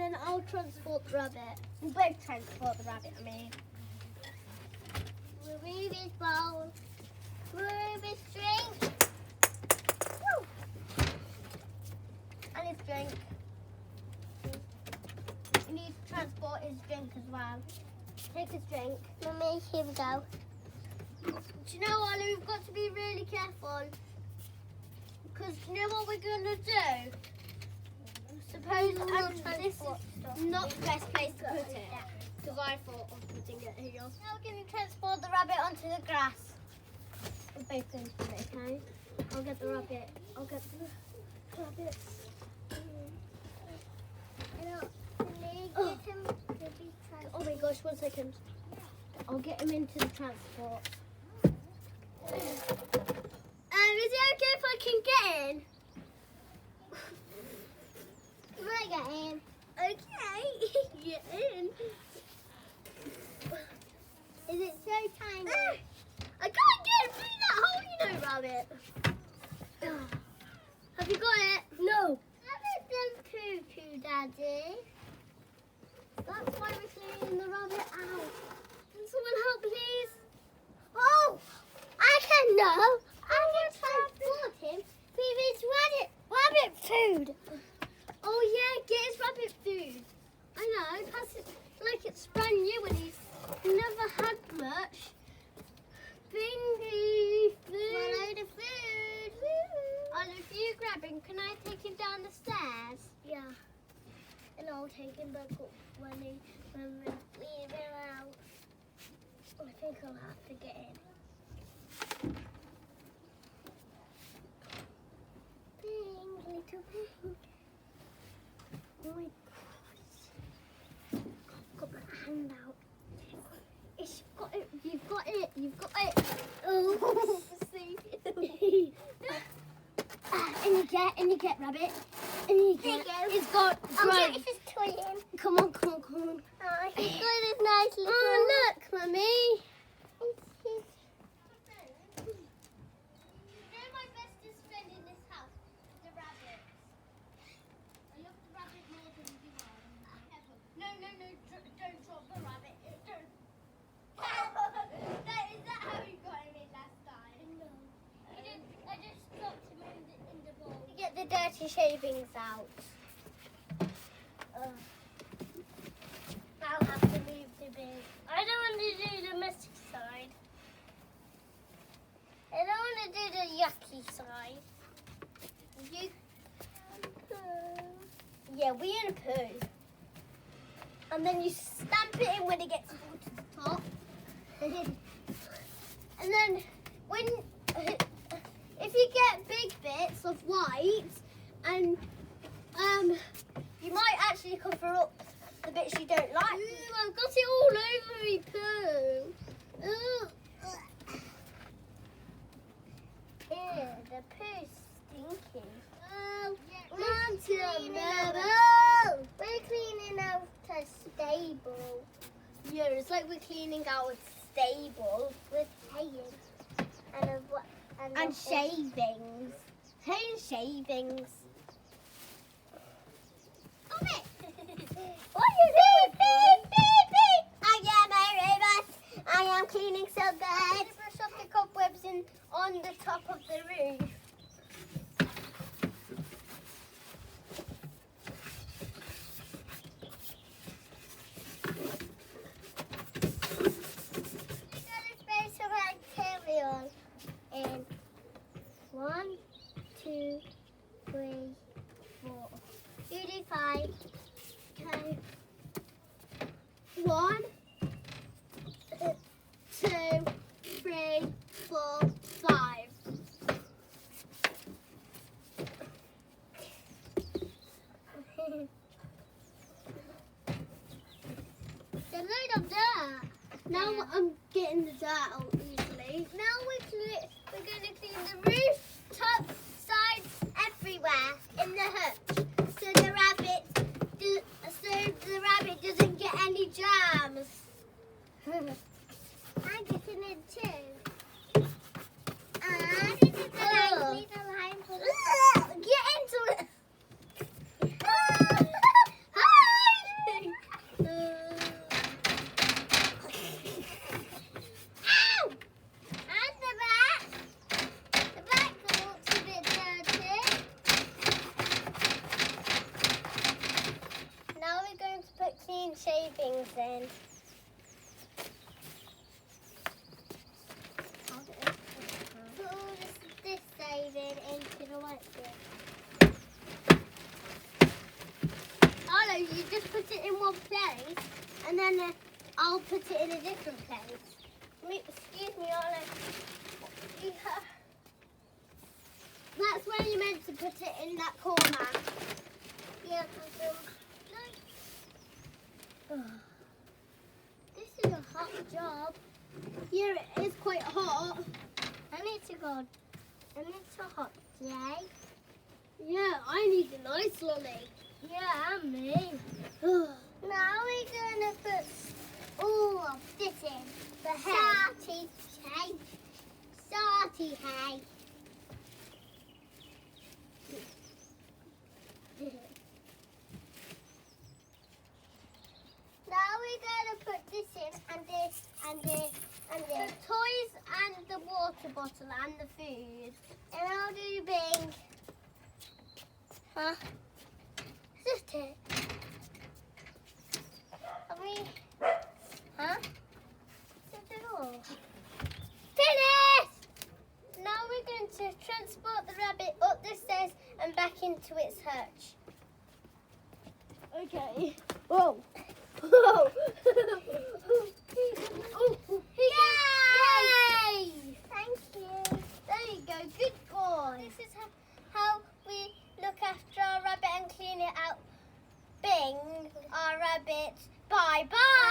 then I'll transport the rabbit. We'll both transport the rabbit, I mean. Remove his bowl. Remove his drink. Woo. And his drink. You need to transport his drink as well. Take his drink. Mummy, here we go. Do you know, Ollie, we've got to be really careful. Because you know what we're going to do? Suppose this is not the best place to put it. Because I thought of putting it here. Now we're going to transport the rabbit onto the grass. We're both going to do it, okay? I'll get the rabbit. I'll get the rabbit. Oh my gosh, 1 second. I'll get him into the transport. Is it okay if I can get in? Can I get in? Okay. Get in. Is it so tiny? I can't get through that hole, you know, rabbit. Have you got it? No. Rabbit does poo-poo, Daddy. That's why we're cleaning the rabbit out. Can someone help, please? Oh, I can know. I can transport him with his rabbit food. Oh yeah, get his rabbit food. I know, pass it like it's brand new and he's never had much. Bingy food. Follow the food. Olive, you grab him. Can I take him down the stairs? Yeah. And I'll take him back up when we leave him out. I think I'll have to get in. Pink, little pink. Oh my gosh. Got my hand out. It's got it. You've got it. You've got it. Oh, see. And you get rabbit. And you get. It's got. I'll get his toy in. Come on. Oh, he's got his nice little. Oh, look, Mummy. My bestest friend in this house is the rabbit. I love the rabbit more than you ever. No, don't drop the rabbit. Don't. Is that how you got him in last time? No. I just dropped him in the bowl. Get the dirty shavings out. I'll have to move the bin. I don't want to do the messy side. I don't want to do the yucky side. You? Yeah, we're gonna poo. And then you stamp it in when it gets all to the top. And then when if you get big bits of white, and you might actually cover up the bits you don't like. Ooh, I've got it all over me poo. Ooh. Ew, the poo's stinking. Oh, We're cleaning out a stable. Yeah, it's like we're cleaning out a stable. With hay And shavings. Hay and shavings. Stop it! What are you doing? Beep. I am a robot. I am cleaning so I'm good. going to brush off the cobwebs on the top of the roof. And 1, 2, 3, 4. You do 5. Okay. 1, 2, 3, 4, 5. There's a load of dirt. Now I'm getting the dirt out easily. Now we're going to clean the roof, top, sides, everywhere in the hutch, so the rabbit doesn't get any germs. I'm getting it too. And this is the line for Get into it. Hi. clean shavings then. Put all this shaving into the white bit. Oh no, you just put it in one place and then I'll put it in a different place. Excuse me, Olive. That's where you're meant to put it, in that corner. Yeah, this is a hot job. Yeah, it is quite hot. And it's a hot day. Yeah, I need a nice lolly. Yeah, and me. Now we're going to put all of this in. The hay. Starty hay. Now we're going to put this in and this and this and this. The toys and the water bottle and the food. And I'll do Bing. Huh? Is this it? Are we? Huh? Is it all? Finished! Now we're going to transport the rabbit up the stairs and back into its hutch. Okay. Whoa. Whoa. Yay! Thank you. There you go. Good boy. This is how we look after our rabbit and clean it out. Bing, our rabbit. Bye-bye.